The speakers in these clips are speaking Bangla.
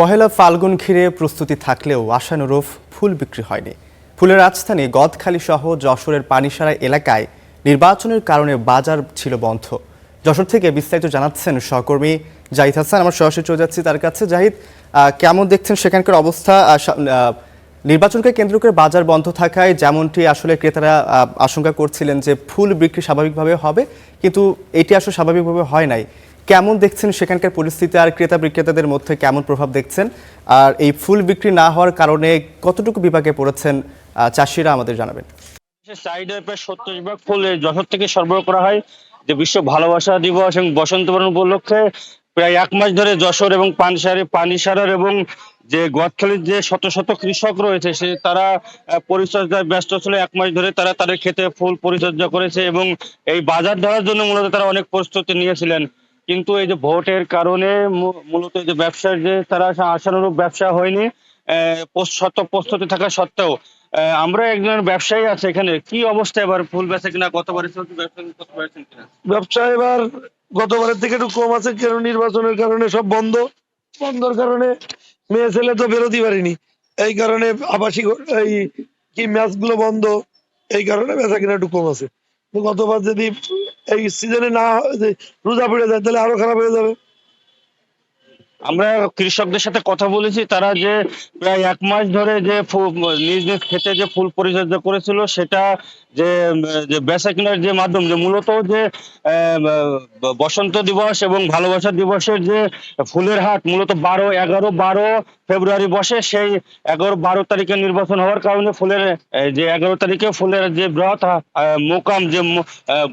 পহেলা ফাল্গুন ঘিরে প্রস্তুতি থাকলেও আশানুরূপ ফুল বিক্রি হয়নি। ফুলের রাজধানী গদখালি সহ যশোরের পানিসারা এলাকায় নির্বাচনের কারণে বাজার ছিল বন্ধ। যশোর থেকে বিস্তারিত জানাচ্ছেন সহকর্মী জাহিদ হাসান। আমরা সরাসরি চলে যাচ্ছি তার কাছে। জাহিদ, কেমন দেখছেন সেখানকার অবস্থা? নির্বাচনকে কেন্দ্র করে বাজার বন্ধ থাকায় যেমনটি আসলে ক্রেতারা আশঙ্কা করছিলেন যে ফুল বিক্রি স্বাভাবিকভাবে হবে, কিন্তু এটি আসলে স্বাভাবিকভাবে হয় নাই। কেমন দেখছেন সেখানকার পরিস্থিতি, আর ক্রেতা বিক্রেতাদের মধ্যে কেমন প্রভাব দেখছেন, আর এই ফুল বিক্রি না হওয়ার কারণে কতটুকু বিপাকে পড়েছেন চাষিরা, আমাদের জানাবেন। চাহিদা প্রায় 70% ফুল যশোর থেকে সরবরাহ করা হয়। যে বিশ্ব ভালোবাসা দিবস এবং বসন্ত বরণ উপলক্ষে প্রায় 1 মাস ধরে যশোর এবং পানিসারার এবং যে গদখালির যে শত শত কৃষক রয়েছে তারা পরিচর্যায় ব্যস্ত ছিল। 1 মাস ধরে তারা তাদের ক্ষেতে ফুল পরিচর্যা করেছে এবং এই বাজার ধরার জন্য মূলত তারা অনেক প্রস্তুতি নিয়েছিলেন। কিন্তু এই যে ভোটের কারণে মূলত এই যে ব্যবসার যে তারা আশানুরূপ ব্যবসা হয়নি। শত প্রস্তুতি থাকা সত্ত্বেও আমরা একজন ব্যবসায়ী আছে এখানে, কি অবস্থা এবার ফুল বেচা কিনা গতবারের চেয়ে ব্যবসা করতে পারছেন কিনা? ব্যবসা এবার গতবারের থেকে একটু কম আছে, কারণ নির্বাচনের কারণে সব বন্ধর কারণে মেয়ে ছেলে তো বেরোতে পারিনি। এই কারণে আবাসিক এই কি ম্যাচ গুলো বন্ধ, এই কারণে বেচা কিনা একটু কম আছে। তো গতবার যদি এই সিজনে না রোজা পড়ে যায় তাহলে আরো খারাপ হয়ে যাবে। আমরা কৃষকদের সাথে কথা বলেছি, তারা যে প্রায় 1 মাস ধরে যে নিজ নিজ ক্ষেতে যে ফুল পরিচর্যা করেছিল সেটা যে যে বেচা কিনার যে মাধ্যম, যে মূলত যে বসন্ত দিবস এবং ভালোবাসা দিবসের যে ফুলের হাট মূলত 12 ফেব্রুয়ারি বসে। সেই 11-12 তারিখে নির্বাচন হওয়ার কারণে ফুলের যে 11 তারিখে ফুলের যে বৃহৎ মোকাম যে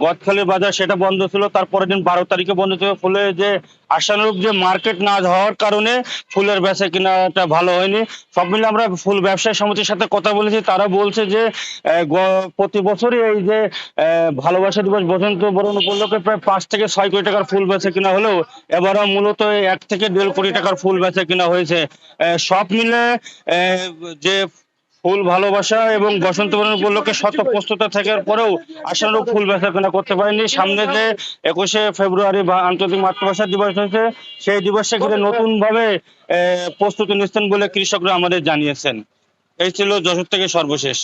গদখালির বাজার সেটা বন্ধ ছিল। তারপরের দিন 12 তারিখে বন্ধ ছিল। ফুলের যে আশানুরূপ যে মার্কেট না হওয়ার কারণে ফুলের বেচা কিনাটা ভালো হয়নি। সব মিলে আমরা ফুল ব্যবসায়ী সমিতির সাথে কথা বলেছি, তারা বলছে যে প্রতি বছরই এই যে ভালোবাসা দিবস বসন্ত বরণ উপলক্ষে প্রায় 5 থেকে 6 কোটি টাকার ফুল বেচা কিনা হলেও এবারও মূলত 1 থেকে 1.5 কোটি টাকার ফুল বেচা কিনা হয়েছে। সব মিলে যে ফুল ভালোবাসা এবং বসন্ত বরণ উপলক্ষে শত প্রস্তুতা থাকার পরেও আশানুরূপ ফুল বেচা কেনা করতে পারেনি। সামনে যে 21শে ফেব্রুয়ারি বা আন্তর্জাতিক মাতৃভাষা দিবস হয়েছে, সেই দিবসে ঘিরে নতুন ভাবে প্রস্তুতি নিচ্ছেন বলে কৃষকরা আমাদের জানিয়েছেন। এই ছিল যশোর থেকে সর্বশেষ।